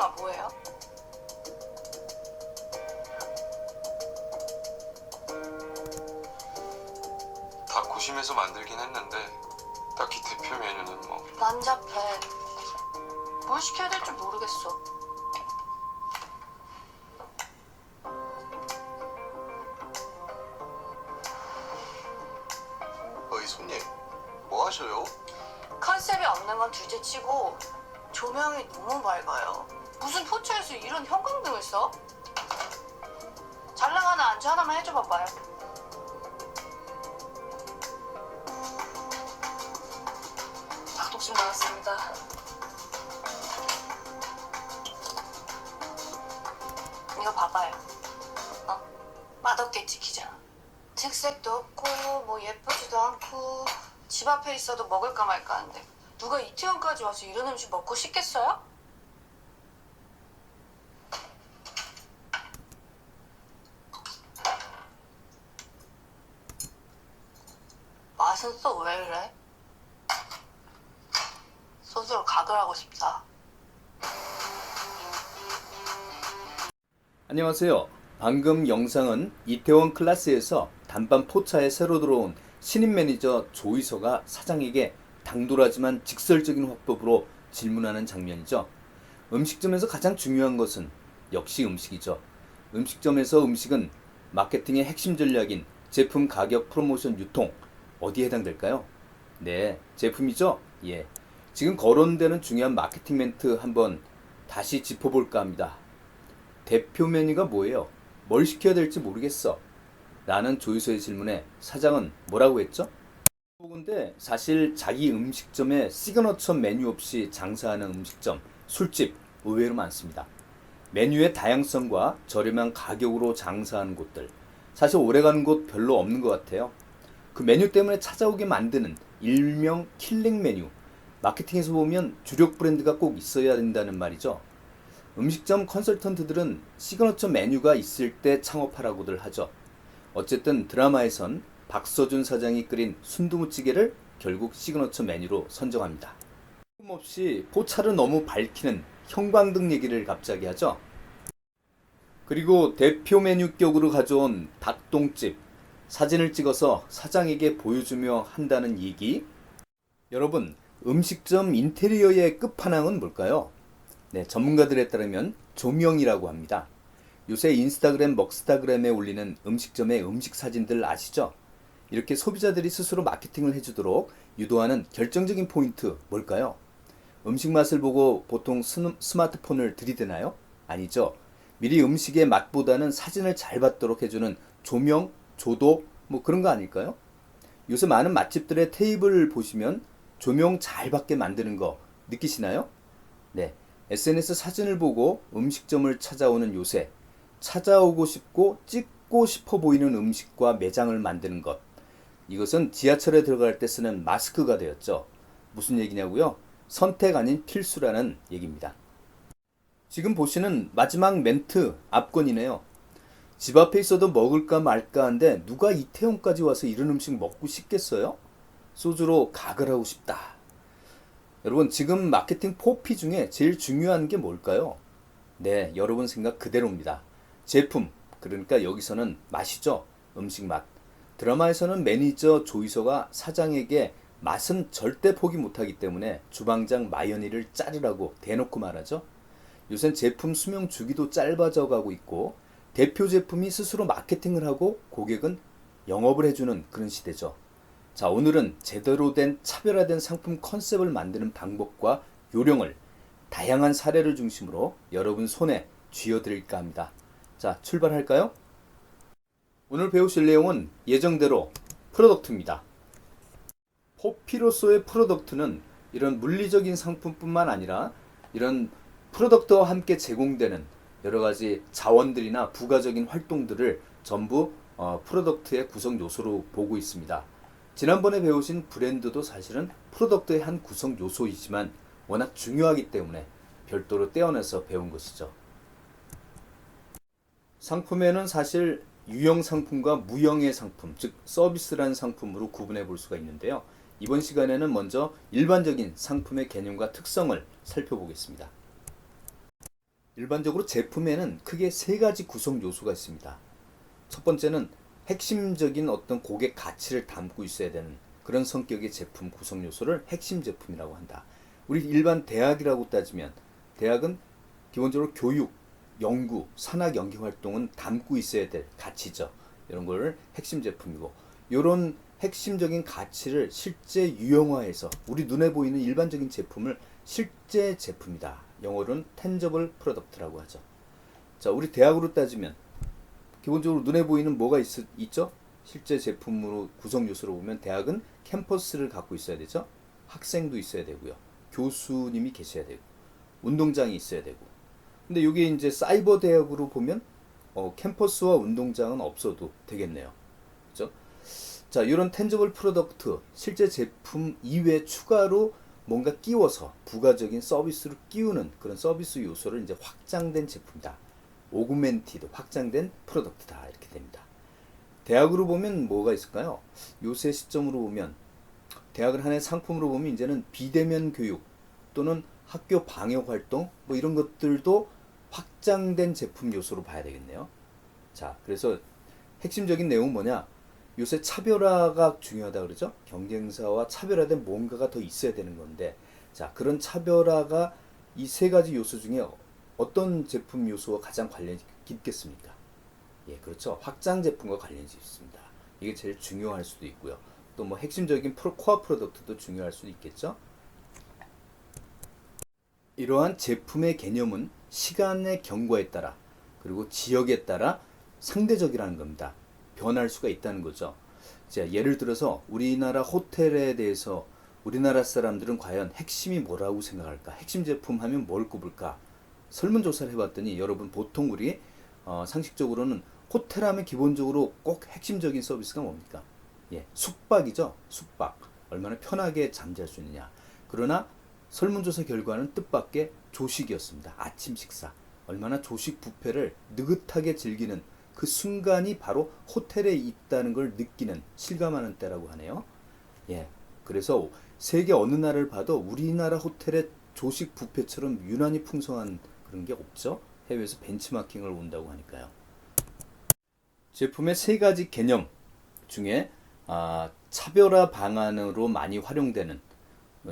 컴퍼니가 뭐예요? 다 고심해서 만들긴 했는데 딱히 대표 메뉴는 뭐. 난잡해. 뭘 시켜야 될지 모르겠어. 어이 손님, 뭐 하셔요? 컨셉이 없는 건 둘째치고 조명이 너무 밝아요. 무슨 포차에서 이런 형광등을 써? 잘 나가는 안주 하나만 해줘봐봐요. 닭독심 나왔습니다. 이거 봐봐요. 맛없게 찍히잖아. 특색도 없고 뭐 예쁘지도 않고 집 앞에 있어도 먹을까 말까 하는데 누가 이태원까지 와서 이런 음식 먹고 싶겠어요? 맛은 또 왜 그래? 소스로 각을 하고 싶다. 안녕하세요. 방금 영상은 이태원 클라스에서 단밤 포차에 새로 들어온 신임 매니저 조이서가 사장에게 당돌하지만 직설적인 화법으로 질문하는 장면이죠. 음식점에서 가장 중요한 것은 역시 음식이죠. 음식점에서 음식은 마케팅의 핵심 전략인 제품 가격 프로모션 유통, 어디에 해당될까요? 네, 제품이죠? 예. 지금 거론되는 중요한 마케팅 멘트 한번 다시 짚어볼까 합니다. 대표 메뉴가 뭐예요? 뭘 시켜야 될지 모르겠어. 라는 조이서의 질문에 사장은 뭐라고 했죠? 근데 사실 자기 음식점에 시그너처 메뉴 없이 장사하는 음식점, 술집 의외로 많습니다. 메뉴의 다양성과 저렴한 가격으로 장사하는 곳들, 사실 오래가는 곳 별로 없는 것 같아요. 그 메뉴 때문에 찾아오게 만드는 일명 킬링 메뉴, 마케팅에서 보면 주력 브랜드가 꼭 있어야 된다는 말이죠. 음식점 컨설턴트들은 시그너처 메뉴가 있을 때 창업하라고들 하죠. 어쨌든 드라마에선 박서준 사장이 끓인 순두부찌개를 결국 시그너처 메뉴로 선정합니다. 뜬금없이 포차를 너무 밝히는 형광등 얘기를 갑자기 하죠. 그리고 대표 메뉴격으로 가져온 닭똥집 사진을 찍어서 사장에게 보여주며 한다는 얘기. 여러분, 음식점 인테리어의 끝판왕은 뭘까요? 네, 전문가들에 따르면 조명이라고 합니다. 요새 인스타그램, 먹스타그램에 올리는 음식점의 음식 사진들 아시죠? 이렇게 소비자들이 스스로 마케팅을 해주도록 유도하는 결정적인 포인트 뭘까요? 음식 맛을 보고 보통 스마트폰을 들이대나요? 아니죠. 미리 음식의 맛보다는 사진을 잘 받도록 해주는 조명, 조도 뭐 그런 거 아닐까요? 요새 많은 맛집들의 테이블 보시면 조명 잘 받게 만드는 거 느끼시나요? 네, SNS 사진을 보고 음식점을 찾아오는 요새, 찾아오고 싶고 찍고 싶어 보이는 음식과 매장을 만드는 것, 이것은 지하철에 들어갈 때 쓰는 마스크가 되었죠. 무슨 얘기냐고요? 선택 아닌 필수라는 얘기입니다. 지금 보시는 마지막 멘트 압권이네요. 집 앞에 있어도 먹을까 말까 한데 누가 이태원까지 와서 이런 음식 먹고 싶겠어요? 소주로 각을 하고 싶다. 여러분, 지금 마케팅 4P 중에 제일 중요한 게 뭘까요? 네, 여러분 생각 그대로입니다. 제품, 그러니까 여기서는 맛이죠. 음식 맛. 드라마에서는 매니저 조이서가 사장에게 맛은 절대 포기 못하기 때문에 주방장 마연이를 자르라고 대놓고 말하죠. 요샌 제품 수명 주기도 짧아져 가고 있고 대표 제품이 스스로 마케팅을 하고 고객은 영업을 해주는 그런 시대죠. 자, 오늘은 제대로 된 차별화된 상품 컨셉을 만드는 방법과 요령을 다양한 사례를 중심으로 여러분 손에 쥐어드릴까 합니다. 자, 출발할까요? 오늘 배우실 내용은 예정대로 프로덕트입니다. 포피로서의 프로덕트는 이런 물리적인 상품뿐만 아니라 이런 프로덕트와 함께 제공되는 여러가지 자원들이나 부가적인 활동들을 전부 프로덕트의 구성 요소로 보고 있습니다. 지난번에 배우신 브랜드도 사실은 프로덕트의 한 구성 요소이지만 워낙 중요하기 때문에 별도로 떼어내서 배운 것이죠. 상품에는 사실 유형 상품과 무형의 상품, 즉 서비스라는 상품으로 구분해 볼 수가 있는데요. 이번 시간에는 먼저 일반적인 상품의 개념과 특성을 살펴보겠습니다. 일반적으로 제품에는 크게 세 가지 구성 요소가 있습니다. 첫 번째는 핵심적인 어떤 고객 가치를 담고 있어야 되는 그런 성격의 제품 구성 요소를 핵심 제품이라고 한다. 우리 일반 대학이라고 따지면 대학은 기본적으로 교육, 연구, 산학 연구 활동은 담고 있어야 될 가치죠. 이런 거를 핵심 제품이고, 이런 핵심적인 가치를 실제 유형화해서 우리 눈에 보이는 일반적인 제품을 실제 제품이다. 영어로는 tangible product라고 하죠. 자, 우리 대학으로 따지면 기본적으로 눈에 보이는 뭐가 있죠? 실제 제품으로 구성 요소로 보면 대학은 캠퍼스를 갖고 있어야 되죠. 학생도 있어야 되고요. 교수님이 계셔야 되고, 운동장이 있어야 되고. 근데 이게 이제 사이버 대학으로 보면 캠퍼스와 운동장은 없어도 되겠네요. 그죠? 자, 이런 텐저블 프로덕트, 실제 제품 이외에 추가로 뭔가 끼워서 부가적인 서비스를 끼우는 그런 서비스 요소를 이제 확장된 제품이다. 오그멘티드, 확장된 프로덕트다. 이렇게 됩니다. 대학으로 보면 뭐가 있을까요? 요새 시점으로 보면 대학을 하나의 상품으로 보면 이제는 비대면 교육 또는 학교 방역 활동 뭐 이런 것들도 확장된 제품 요소로 봐야 되겠네요. 자, 그래서 핵심적인 내용은 뭐냐? 요새 차별화가 중요하다 그러죠? 경쟁사와 차별화된 뭔가가 더 있어야 되는 건데, 자, 그런 차별화가 이 세 가지 요소 중에 어떤 제품 요소와 가장 관련이 깊겠습니까? 예, 그렇죠. 확장 제품과 관련이 있습니다. 이게 제일 중요할 수도 있고요. 또 뭐 핵심적인 코어 프로덕트도 중요할 수도 있겠죠. 이러한 제품의 개념은 시간의 경과에 따라 그리고 지역에 따라 상대적이라는 겁니다. 변할 수가 있다는 거죠. 자, 예를 들어서 우리나라 호텔에 대해서 우리나라 사람들은 과연 핵심이 뭐라고 생각할까? 핵심 제품 하면 뭘 꼽을까? 설문조사를 해봤더니 여러분 보통 우리 상식적으로는 호텔 하면 기본적으로 꼭 핵심적인 서비스가 뭡니까? 예, 숙박이죠. 숙박. 얼마나 편하게 잠잘 수 있느냐. 그러나 설문조사 결과는 뜻밖의 조식이었습니다. 아침 식사. 얼마나 조식 뷔페를 느긋하게 즐기는 그 순간이 바로 호텔에 있다는 걸 느끼는, 실감하는 때라고 하네요. 예, 그래서 세계 어느 나라를 봐도 우리나라 호텔의 조식 뷔페처럼 유난히 풍성한 그런 게 없죠. 해외에서 벤치마킹을 온다고 하니까요. 제품의 세 가지 개념 중에 차별화 방안으로 많이 활용되는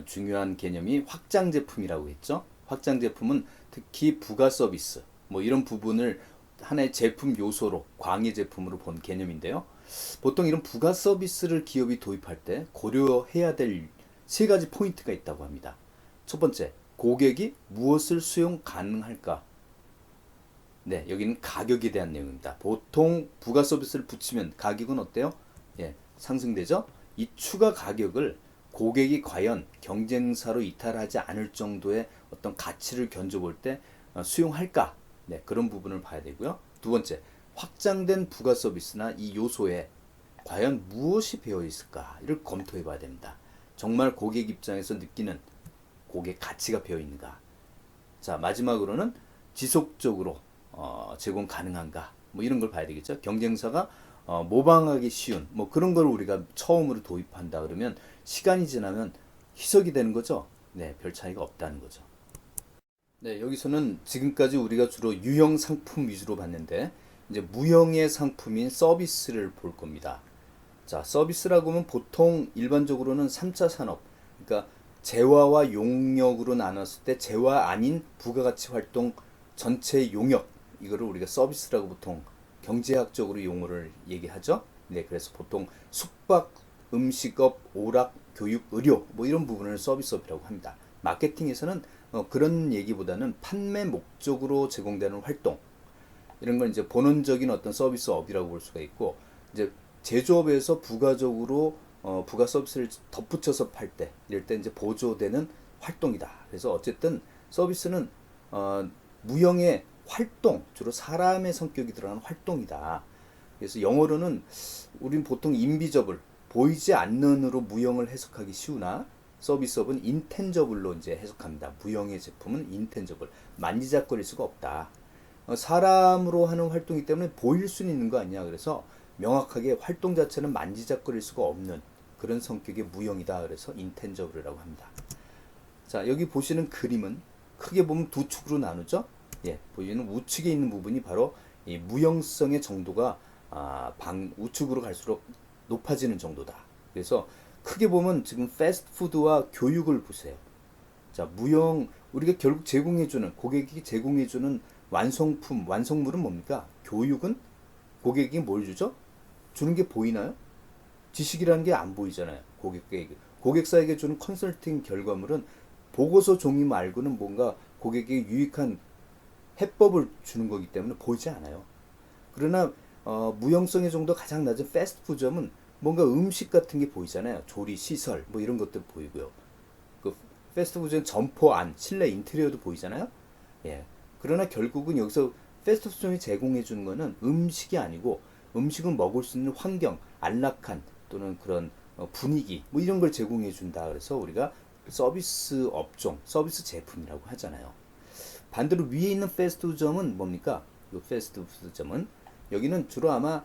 중요한 개념이 확장 제품이라고 했죠. 확장 제품은 특히 부가 서비스 뭐 이런 부분을 하나의 제품 요소로 광의 제품으로 본 개념인데요. 보통 이런 부가 서비스를 기업이 도입할 때 고려해야 될 세 가지 포인트가 있다고 합니다. 첫 번째, 고객이 무엇을 수용 가능할까? 네, 여기는 가격에 대한 내용입니다. 보통 부가 서비스를 붙이면 가격은 어때요? 예, 상승되죠? 이 추가 가격을 고객이 과연 경쟁사로 이탈하지 않을 정도의 어떤 가치를 견줘볼 때 수용할까? 네, 그런 부분을 봐야 되고요. 두 번째, 확장된 부가 서비스나 이 요소에 과연 무엇이 배어 있을까?를 검토해 봐야 됩니다. 정말 고객 입장에서 느끼는 고객 가치가 배어 있는가? 자, 마지막으로는 지속적으로 제공 가능한가? 뭐 이런 걸 봐야 되겠죠. 경쟁사가 모방하기 쉬운 뭐 그런 걸 우리가 처음으로 도입한다 그러면 시간이 지나면 희석이 되는 거죠. 네, 별 차이가 없다는 거죠. 네, 여기서는 지금까지 우리가 주로 유형 상품 위주로 봤는데 이제 무형의 상품인 서비스를 볼 겁니다. 자, 서비스라고 하면 보통 일반적으로는 3차 산업, 그러니까 재화와 용역으로 나눴을 때 재화 아닌 부가가치 활동 전체 용역, 이거를 우리가 서비스라고 보통 경제학적으로 용어를 얘기하죠. 네, 그래서 보통 숙박, 음식업, 오락, 교육, 의료 뭐 이런 부분을 서비스업이라고 합니다. 마케팅에서는 그런 얘기보다는 판매 목적으로 제공되는 활동, 이런 걸 이제 본원적인 어떤 서비스업이라고 볼 수가 있고, 이제 제조업에서 부가적으로 부가 서비스를 덧붙여서 팔 때, 이럴 때 이제 보조되는 활동이다. 그래서 어쨌든 서비스는 무형의 활동, 주로 사람의 성격이 들어가는 활동이다. 그래서 영어로는 우린 보통 인비저블, 보이지 않는으로 무형을 해석하기 쉬우나 서비스업은 인텐저블로 이제 해석합니다. 무형의 제품은 인텐저블, 만지작거릴 수가 없다. 사람으로 하는 활동이기 때문에 보일 수는 있는 거 아니냐. 그래서 명확하게 활동 자체는 만지작거릴 수가 없는 그런 성격의 무형이다. 그래서 인텐저블이라고 합니다. 자, 여기 보시는 그림은 크게 보면 두 축으로 나누죠. 보이는 우측에 있는 부분이 바로 이 무형성의 정도가 우측으로 갈수록 높아지는 정도다. 그래서 크게 보면 지금 패스트푸드와 교육을 보세요. 자, 우리가 결국 고객이 제공해주는 완성물은 뭡니까? 교육은 고객이 뭘 주죠? 주는 게 보이나요? 지식이라는 게 안 보이잖아요. 고객사에게 주는 컨설팅 결과물은 보고서 종이 말고는 뭔가 고객에게 유익한 해법을 주는 거기 때문에 보이지 않아요. 그러나 무형성의 정도 가장 낮은 패스트푸드점은 뭔가 음식 같은 게 보이잖아요. 조리 시설 뭐 이런 것들 보이고요. 그 패스트푸드점 점포 안 실내 인테리어도 보이잖아요. 그러나 결국은 여기서 패스트푸드점이 제공해 주는 거는 음식이 아니고 음식은 먹을 수 있는 환경, 안락한 또는 그런 분위기 뭐 이런 걸 제공해 준다. 그래서 우리가 서비스 업종, 서비스 제품이라고 하잖아요. 반대로 위에 있는 패스트푸드점은 뭡니까? 이 패스트푸드점은 여기는 주로 아마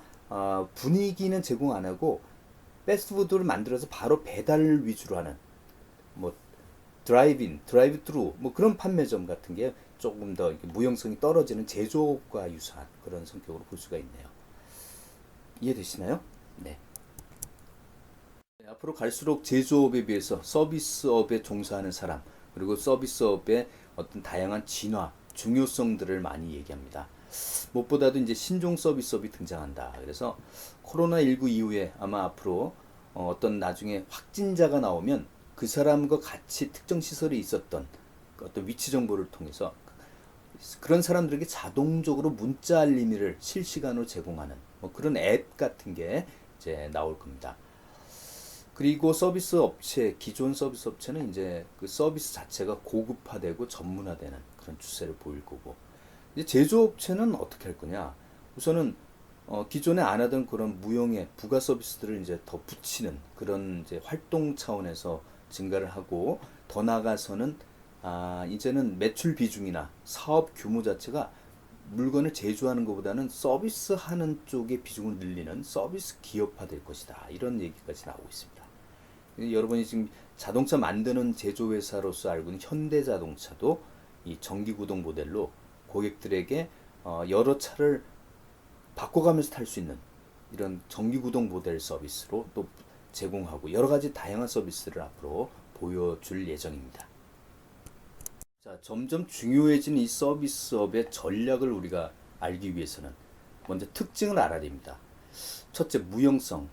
분위기는 제공 안 하고 패스트푸드를 만들어서 바로 배달 위주로 하는 뭐 드라이브인, 드라이브트루 뭐 그런 판매점 같은 게 조금 더 무형성이 떨어지는 제조업과 유사한 그런 성격으로 볼 수가 있네요. 이해되시나요? 네. 앞으로 갈수록 제조업에 비해서 서비스업에 종사하는 사람 그리고 서비스업의 어떤 다양한 진화, 중요성들을 많이 얘기합니다. 무엇보다도 이제 신종 서비스업이 등장한다. 그래서 코로나19 이후에 아마 앞으로 어떤 나중에 확진자가 나오면 그 사람과 같이 특정 시설에 있었던 어떤 위치 정보를 통해서 그런 사람들에게 자동적으로 문자 알림을 실시간으로 제공하는 뭐 그런 앱 같은 게 이제 나올 겁니다. 그리고 기존 서비스 업체는 이제 그 서비스 자체가 고급화되고 전문화되는 그런 추세를 보일 거고, 이제 제조업체는 어떻게 할 거냐? 우선은 기존에 안 하던 그런 무형의 부가 서비스들을 이제 더 붙이는 그런 이제 활동 차원에서 증가를 하고, 더 나아가서는 이제는 매출 비중이나 사업 규모 자체가 물건을 제조하는 것보다는 서비스하는 쪽의 비중을 늘리는 서비스 기업화 될 것이다. 이런 얘기까지 나오고 있습니다. 여러분이 지금 자동차 만드는 제조회사로서 알고 있는 현대자동차도 이 전기구동 모델로 고객들에게 여러 차를 바꿔가면서 탈 수 있는 이런 전기구동 모델 서비스로 또 제공하고 여러 가지 다양한 서비스를 앞으로 보여줄 예정입니다. 자, 점점 중요해진 이 서비스업의 전략을 우리가 알기 위해서는 먼저 특징을 알아야 됩니다. 첫째, 무형성.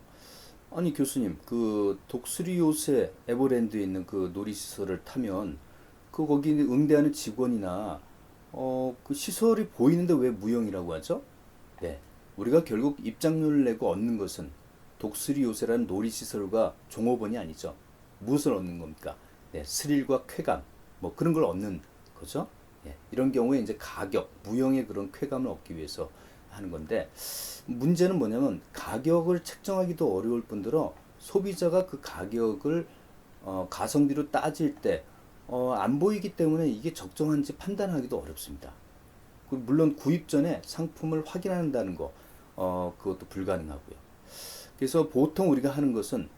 아니 교수님, 그 독수리 요새 에버랜드에 있는 그 놀이시설을 타면 거기 응대하는 직원이나 그 시설이 보이는데 왜 무형이라고 하죠? 네, 우리가 결국 입장료를 내고 얻는 것은 독수리 요새라는 놀이시설과 종업원이 아니죠. 무엇을 얻는 겁니까? 네, 스릴과 쾌감, 뭐 그런 걸 얻는 거죠. 이런 경우에 이제 무형의 그런 쾌감을 얻기 위해서 하는 건데, 문제는 뭐냐면 가격을 책정하기도 어려울 뿐더러 소비자가 그 가격을 가성비로 따질 때 안 보이기 때문에 이게 적정한지 판단하기도 어렵습니다. 물론 구입 전에 상품을 확인한다는 거 그것도 불가능하고요. 그래서 보통 우리가 하는 것은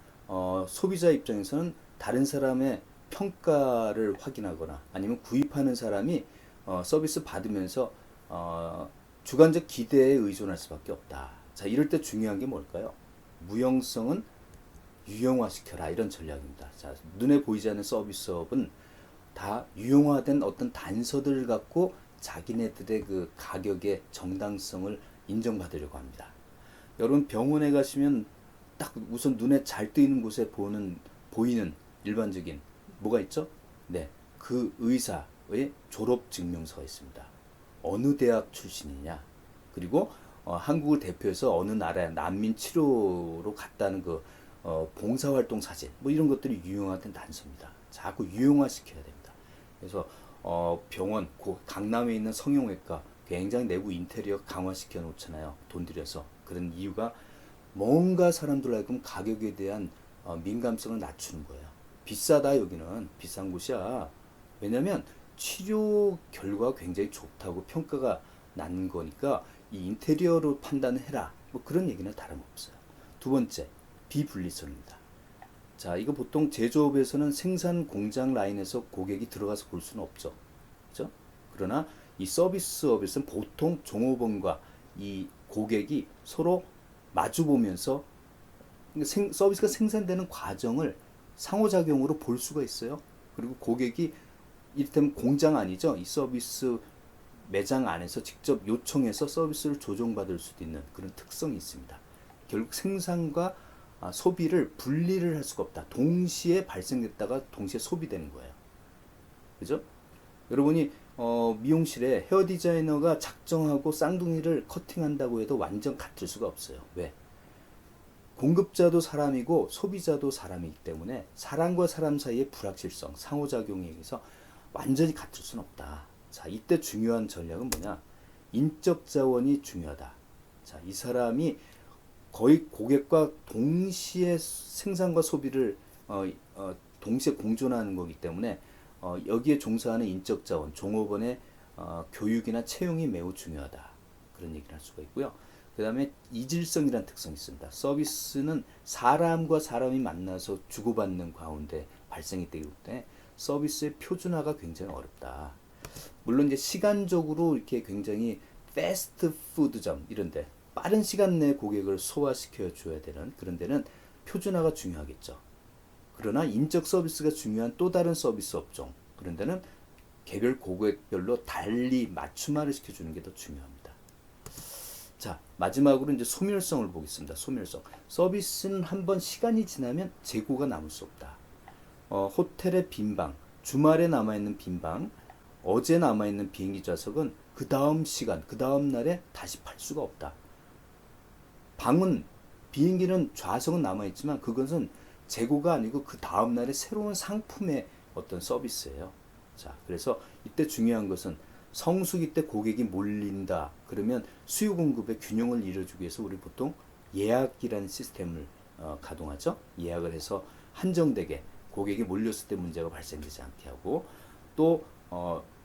소비자 입장에서는 다른 사람의 평가를 확인하거나 아니면 구입하는 사람이 서비스 받으면서 주관적 기대에 의존할 수밖에 없다. 자, 이럴 때 중요한 게 뭘까요? 무형성은 유형화시켜라, 이런 전략입니다. 자, 눈에 보이지 않는 서비스업은 다 유형화된 어떤 단서들을 갖고 자기네들의 그 가격의 정당성을 인정받으려고 합니다. 여러분 병원에 가시면 딱 우선 눈에 잘 뜨이는 곳에 보이는 일반적인 뭐가 있죠? 네, 그 의사의 졸업 증명서가 있습니다. 어느 대학 출신이냐, 그리고 한국을 대표해서 어느 나라에 난민 치료로 갔다는 그 봉사활동 사진, 뭐 이런 것들이 유용화된 단서입니다. 자꾸 유용화시켜야 됩니다. 그래서 병원, 강남에 있는 성형외과 굉장히 내부 인테리어 강화시켜 놓잖아요. 돈 들여서. 그런 이유가 뭔가 사람들 알고 가격에 대한 민감성을 낮추는 거예요. 비싸다, 여기는 비싼 곳이야. 왜냐면 치료 결과가 굉장히 좋다고 평가가 난 거니까 이 인테리어로 판단을 해라, 뭐 그런 얘기는 다름없어요. 두 번째, 비분리성입니다. 자, 이거 보통 제조업에서는 생산 공장 라인에서 고객이 들어가서 볼 수는 없죠. 그죠? 그러나 이 서비스업에서는 보통 종업원과 이 고객이 서로 마주 보면서 서비스가 생산되는 과정을 상호작용으로 볼 수가 있어요. 그리고 고객이 이를테면 공장 아니죠. 이 서비스 매장 안에서 직접 요청해서 서비스를 조정받을 수도 있는 그런 특성이 있습니다. 결국 생산과 소비를 분리를 할 수가 없다. 동시에 발생됐다가 동시에 소비되는 거예요. 그죠? 여러분이 미용실에 헤어 디자이너가 작정하고 쌍둥이를 커팅한다고 해도 완전 같을 수가 없어요. 왜? 공급자도 사람이고 소비자도 사람이기 때문에 사람과 사람 사이의 불확실성, 상호작용에 의해서 완전히 같을 수는 없다. 자, 이때 중요한 전략은 뭐냐? 인적 자원이 중요하다. 자, 이 사람이 거의 고객과 동시에 생산과 소비를 동시에 공존하는 거기 때문에 여기에 종사하는 인적 자원, 종업원의 교육이나 채용이 매우 중요하다. 그런 얘기를 할 수가 있고요. 그 다음에 이질성이라는 특성이 있습니다. 서비스는 사람과 사람이 만나서 주고받는 가운데 발생이 되기 때문에 서비스의 표준화가 굉장히 어렵다. 물론 이제 시간적으로 이렇게 굉장히 패스트푸드점 이런데 빠른 시간 내에 고객을 소화시켜 줘야 되는 그런 데는 표준화가 중요하겠죠. 그러나 인적 서비스가 중요한 또 다른 서비스 업종 그런 데는 개별 고객별로 달리 맞춤화를 시켜주는 게 더 중요합니다. 자, 마지막으로 이제 소멸성을 보겠습니다. 소멸성. 서비스는 한번 시간이 지나면 재고가 남을 수 없다. 호텔의 빈방, 주말에 남아있는 빈방, 어제 남아있는 비행기 좌석은 그 다음 시간, 그 다음 날에 다시 팔 수가 없다. 방은, 비행기는 좌석은 남아있지만 그것은 재고가 아니고 그 다음 날에 새로운 상품의 어떤 서비스예요. 자, 그래서 이때 중요한 것은 성수기 때 고객이 몰린다. 그러면 수요 공급의 균형을 이루어주기 위해서 우리 보통 예약이라는 시스템을 가동하죠. 예약을 해서 한정되게 고객이 몰렸을 때 문제가 발생되지 않게 하고 또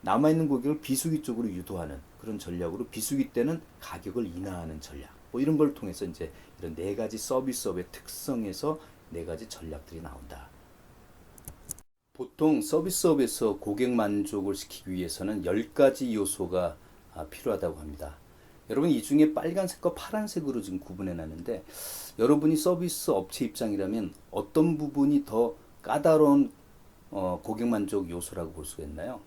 남아있는 고객을 비수기 쪽으로 유도하는 그런 전략으로 비수기 때는 가격을 인하하는 전략 뭐 이런 걸 통해서 이제 이런 네 가지 서비스업의 특성에서 네 가지 전략들이 나온다. 보통 서비스업에서 고객 만족을 시키기 위해서는 10가지 요소가 필요하다고 합니다. 여러분 이 중에 빨간색과 파란색으로 지금 구분해 놨는데 여러분이 서비스 업체 입장이라면 어떤 부분이 더 까다로운 고객 만족 요소라고 볼 수가 있나요?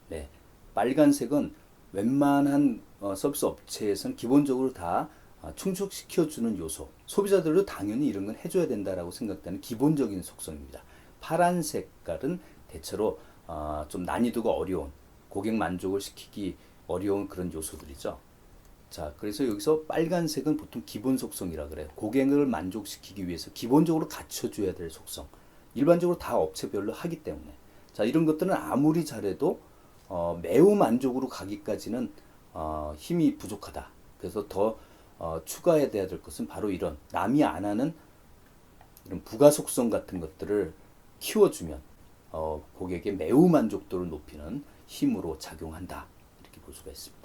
네, 빨간색은 웬만한 서비스 업체에서는 기본적으로 다 충족시켜주는 요소. 소비자들도 당연히 이런 건 해줘야 된다라고 생각되는 기본적인 속성입니다. 파란 색깔은 대체로 좀 난이도가 어려운 고객 만족을 시키기 어려운 그런 요소들이죠. 자, 그래서 여기서 빨간색은 보통 기본 속성이라 그래요. 고객을 만족시키기 위해서 기본적으로 갖춰줘야 될 속성. 일반적으로 다 업체별로 하기 때문에. 자, 이런 것들은 아무리 잘해도 매우 만족으로 가기까지는 힘이 부족하다. 그래서 더 추가해야 될 것은 바로 이런 남이 안 하는 이런 부가 속성 같은 것들을 키워주면 고객의 매우 만족도를 높이는 힘으로 작용한다. 이렇게 볼 수가 있습니다.